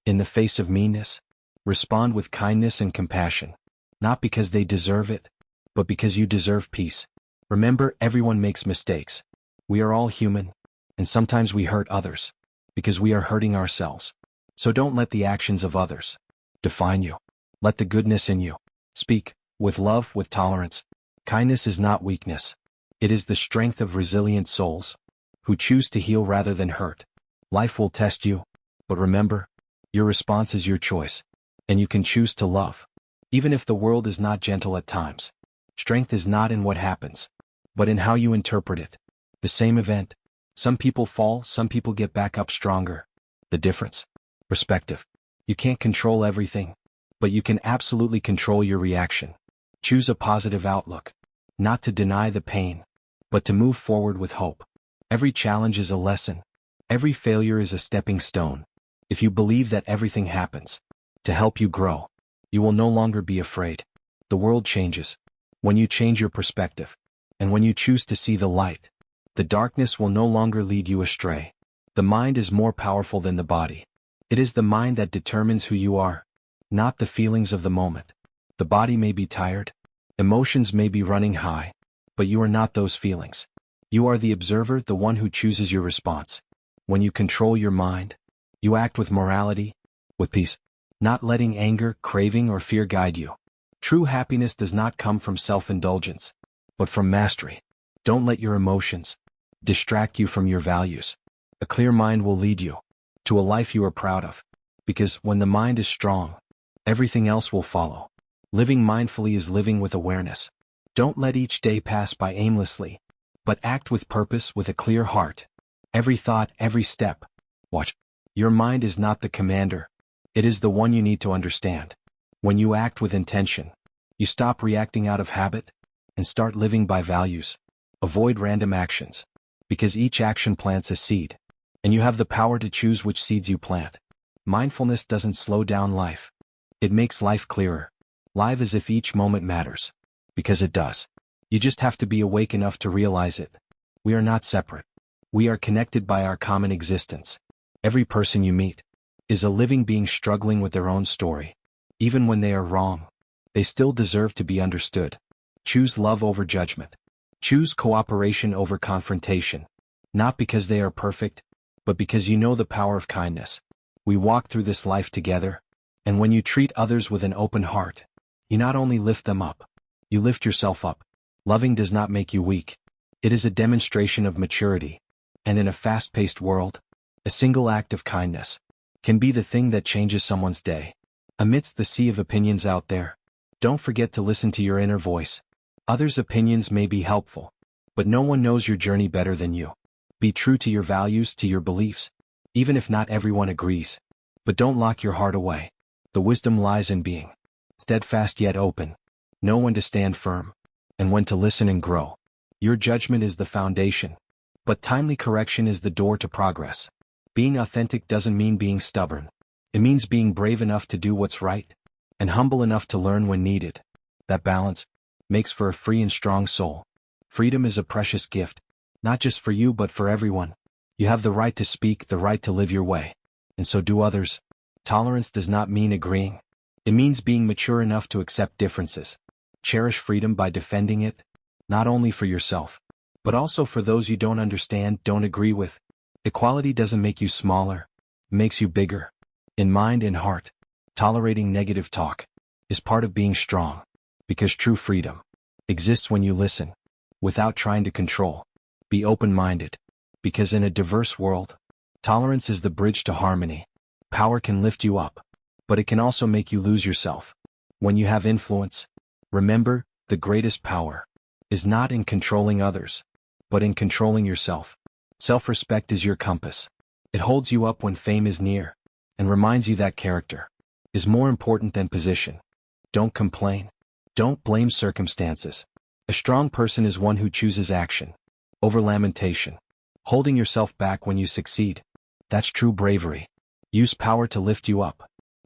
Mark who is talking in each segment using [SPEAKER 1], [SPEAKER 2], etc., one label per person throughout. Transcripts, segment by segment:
[SPEAKER 1] In the face of meanness, respond with kindness and compassion, not because they deserve it, but because you deserve peace. Remember, everyone makes mistakes. We are all human, and sometimes we hurt others, because we are hurting ourselves. So don't let the actions of others define you. Let the goodness in you speak, with love, with tolerance. Kindness is not weakness. It is the strength of resilient souls who choose to heal rather than hurt. Life will test you, but remember, your response is your choice, and you can choose to love. Even if the world is not gentle at times, strength is not in what happens, but in how you interpret it. The same event. Some people fall, some people get back up stronger. The difference? Perspective. You can't control everything, but you can absolutely control your reaction. Choose a positive outlook, not to deny the pain, but to move forward with hope. Every challenge is a lesson. Every failure is a stepping stone. If you believe that everything happens to help you grow, you will no longer be afraid. The world changes when you change your perspective, and when you choose to see the light. The darkness will no longer lead you astray. The mind is more powerful than the body. It is the mind that determines who you are, not the feelings of the moment. The body may be tired, emotions may be running high, but you are not those feelings. You are the observer, the one who chooses your response. When you control your mind, you act with morality, with peace, not letting anger, craving, or fear guide you. True happiness does not come from self-indulgence, but from mastery. Don't let your emotions distract you from your values. A clear mind will lead you to a life you are proud of, because when the mind is strong, everything else will follow. Living mindfully is living with awareness. Don't let each day pass by aimlessly, but act with purpose, with a clear heart. Every thought, every step. Watch. Your mind is not the commander. It is the one you need to understand. When you act with intention, you stop reacting out of habit and start living by values. Avoid random actions, because each action plants a seed, and you have the power to choose which seeds you plant. Mindfulness doesn't slow down life. It makes life clearer. Live as if each moment matters, because it does. You just have to be awake enough to realize it. We are not separate. We are connected by our common existence. Every person you meet is a living being struggling with their own story. Even when they are wrong, they still deserve to be understood. Choose love over judgment. Choose cooperation over confrontation. Not because they are perfect, but because you know the power of kindness. We walk through this life together, and when you treat others with an open heart, you not only lift them up, you lift yourself up. Loving does not make you weak. It is a demonstration of maturity. And in a fast-paced world, a single act of kindness can be the thing that changes someone's day. Amidst the sea of opinions out there, don't forget to listen to your inner voice. Others' opinions may be helpful, but no one knows your journey better than you. Be true to your values, to your beliefs, even if not everyone agrees. But don't lock your heart away. The wisdom lies in being steadfast yet open, know when to stand firm, and when to listen and grow. Your judgment is the foundation, but timely correction is the door to progress. Being authentic doesn't mean being stubborn. It means being brave enough to do what's right, and humble enough to learn when needed. That balance makes for a free and strong soul. Freedom is a precious gift, not just for you but for everyone. You have the right to speak, the right to live your way, and so do others. Tolerance does not mean agreeing. It means being mature enough to accept differences. Cherish freedom by defending it, not only for yourself, but also for those you don't understand, don't agree with. Equality doesn't make you smaller, it makes you bigger. In mind and heart, tolerating negative talk is part of being strong, because true freedom exists when you listen, without trying to control. Be open-minded, because in a diverse world, tolerance is the bridge to harmony. Power can lift you up, but it can also make you lose yourself. When you have influence, remember, the greatest power is not in controlling others, but in controlling yourself. Self-respect is your compass. It holds you up when fame is near, and reminds you that character is more important than position. Don't complain. Don't blame circumstances. A strong person is one who chooses action over lamentation. Holding yourself back when you succeed, that's true bravery. Use power to lift you up,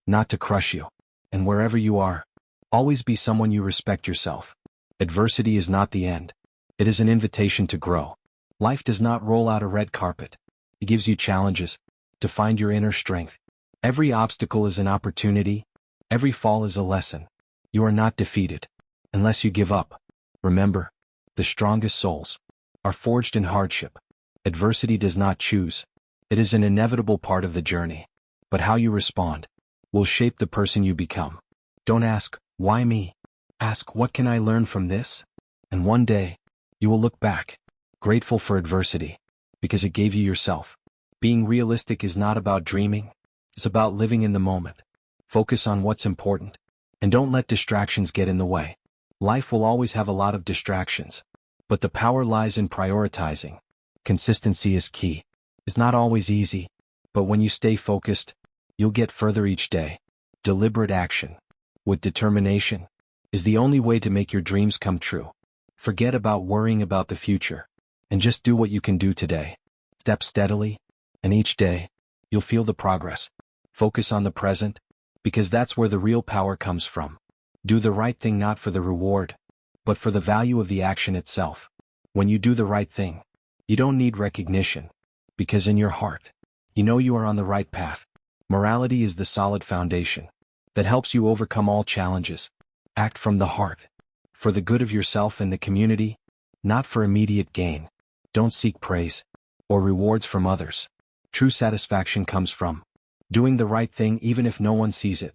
[SPEAKER 1] not to crush you. And wherever you are, always be someone you respect yourself. Adversity is not the end. It is an invitation to grow. Life does not roll out a red carpet. It gives you challenges to find your inner strength. Every obstacle is an opportunity. Every fall is a lesson. You are not defeated unless you give up. Remember, the strongest souls are forged in hardship. Adversity does not choose. It is an inevitable part of the journey. But how you respond will shape the person you become. Don't ask, why me? Ask, what can I learn from this? And one day, you will look back, grateful for adversity, because it gave you yourself. Being realistic is not about dreaming. It's about living in the moment. Focus on what's important, and don't let distractions get in the way. Life will always have a lot of distractions, but the power lies in prioritizing. Consistency is key. It's not always easy, but when you stay focused, you'll get further each day. Deliberate action, with determination, is the only way to make your dreams come true. Forget about worrying about the future, and just do what you can do today. Step steadily, and each day, you'll feel the progress. Focus on the present, because that's where the real power comes from. Do the right thing not for the reward, but for the value of the action itself. When you do the right thing, you don't need recognition, because in your heart, you know you are on the right path. Morality is the solid foundation that helps you overcome all challenges. Act from the heart, for the good of yourself and the community, not for immediate gain. Don't seek praise or rewards from others. True satisfaction comes from doing the right thing even if no one sees it.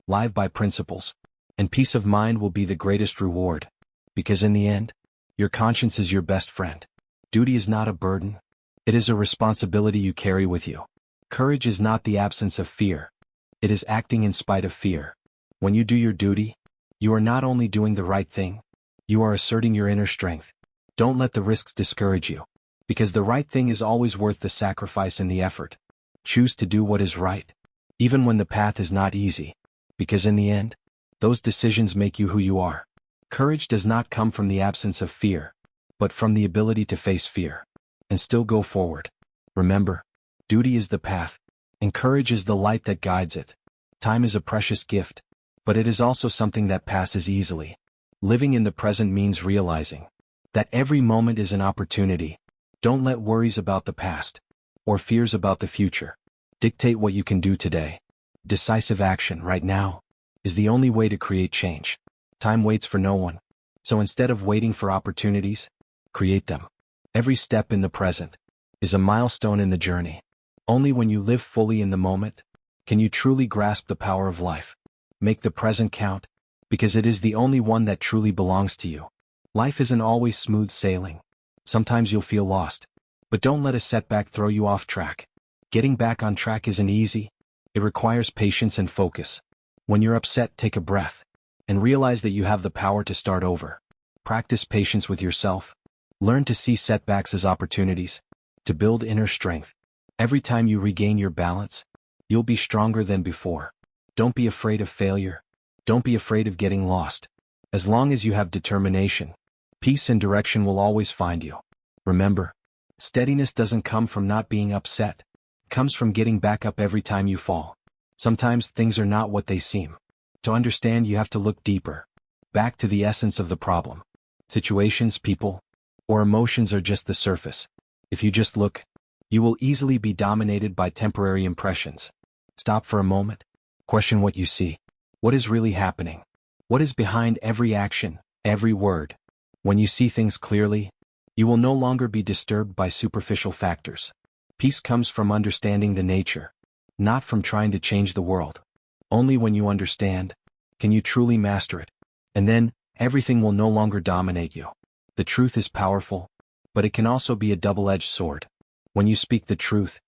[SPEAKER 1] Live by principles, and peace of mind will be the greatest reward, because in the end, your conscience is your best friend. Duty is not a burden. It is a responsibility you carry with you. Courage is not the absence of fear. It is acting in spite of fear. When you do your duty, you are not only doing the right thing, you are asserting your inner strength. Don't let the risks discourage you, because the right thing is always worth the sacrifice and the effort. Choose to do what is right, even when the path is not easy, because in the end, those decisions make you who you are. Courage does not come from the absence of fear, but from the ability to face fear and still go forward. Remember, duty is the path, and courage is the light that guides it. Time is a precious gift, but it is also something that passes easily. Living in the present means realizing that every moment is an opportunity. Don't let worries about the past or fears about the future dictate what you can do today. Decisive action right now is the only way to create change. Time waits for no one, so instead of waiting for opportunities, create them. Every step in the present is a milestone in the journey. Only when you live fully in the moment can you truly grasp the power of life. Make the present count, because it is the only one that truly belongs to you. Life isn't always smooth sailing. Sometimes you'll feel lost, but don't let a setback throw you off track. Getting back on track isn't easy. It requires patience and focus. When you're upset, take a breath and realize that you have the power to start over. Practice patience with yourself. Learn to see setbacks as opportunities to build inner strength. Every time you regain your balance, you'll be stronger than before. Don't be afraid of failure. Don't be afraid of getting lost. As long as you have determination, peace and direction will always find you. Remember, steadiness doesn't come from not being upset. It comes from getting back up every time you fall. Sometimes things are not what they seem. To understand, you have to look deeper, back to the essence of the problem. Situations, people, or emotions are just the surface. If you just look, you will easily be dominated by temporary impressions. Stop for a moment. Question what you see. What is really happening? What is behind every action, every word? When you see things clearly, you will no longer be disturbed by superficial factors. Peace comes from understanding the nature, not from trying to change the world. Only when you understand, can you truly master it. And then, everything will no longer dominate you. The truth is powerful, but it can also be a double-edged sword. When you speak the truth,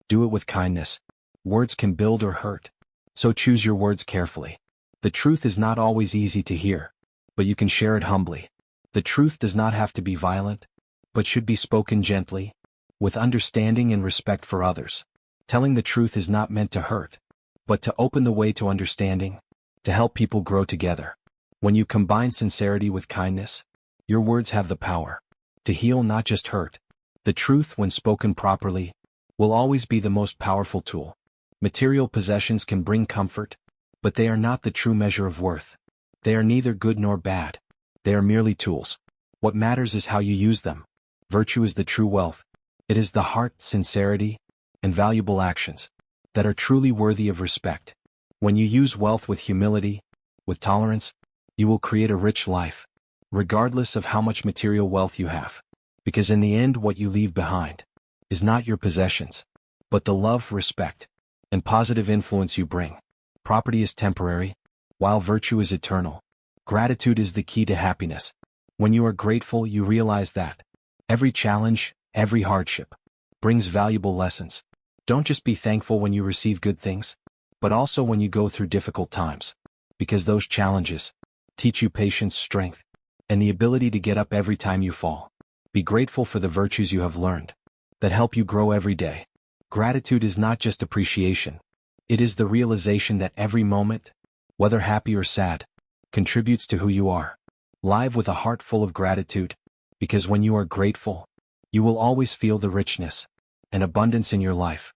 [SPEAKER 1] do it with kindness. Words can build or hurt, so choose your words carefully. The truth is not always easy to hear, but you can share it humbly. The truth does not have to be violent, but should be spoken gently, with understanding and respect for others. Telling the truth is not meant to hurt, but to open the way to understanding, to help people grow together. When you combine sincerity with kindness, your words have the power to heal, not just hurt. The truth, when spoken properly, will always be the most powerful tool. Material possessions can bring comfort, but they are not the true measure of worth. They are neither good nor bad. They are merely tools. What matters is how you use them. Virtue is the true wealth. It is the heart, sincerity, and valuable actions. that are truly worthy of respect. When you use wealth with humility, with tolerance, you will create a rich life, regardless of how much material wealth you have. Because in the end, what you leave behind is not your possessions, but the love, respect, and positive influence you bring. Property is temporary, while virtue is eternal. Gratitude is the key to happiness. When you are grateful, you realize that every challenge, every hardship, brings valuable lessons. Don't just be thankful when you receive good things, but also when you go through difficult times, because those challenges teach you patience, strength, and the ability to get up every time you fall. Be grateful for the virtues you have learned that help you grow every day. Gratitude is not just appreciation. It is the realization that every moment, whether happy or sad, contributes to who you are. Live with a heart full of gratitude, because when you are grateful, you will always feel the richness and abundance in your life.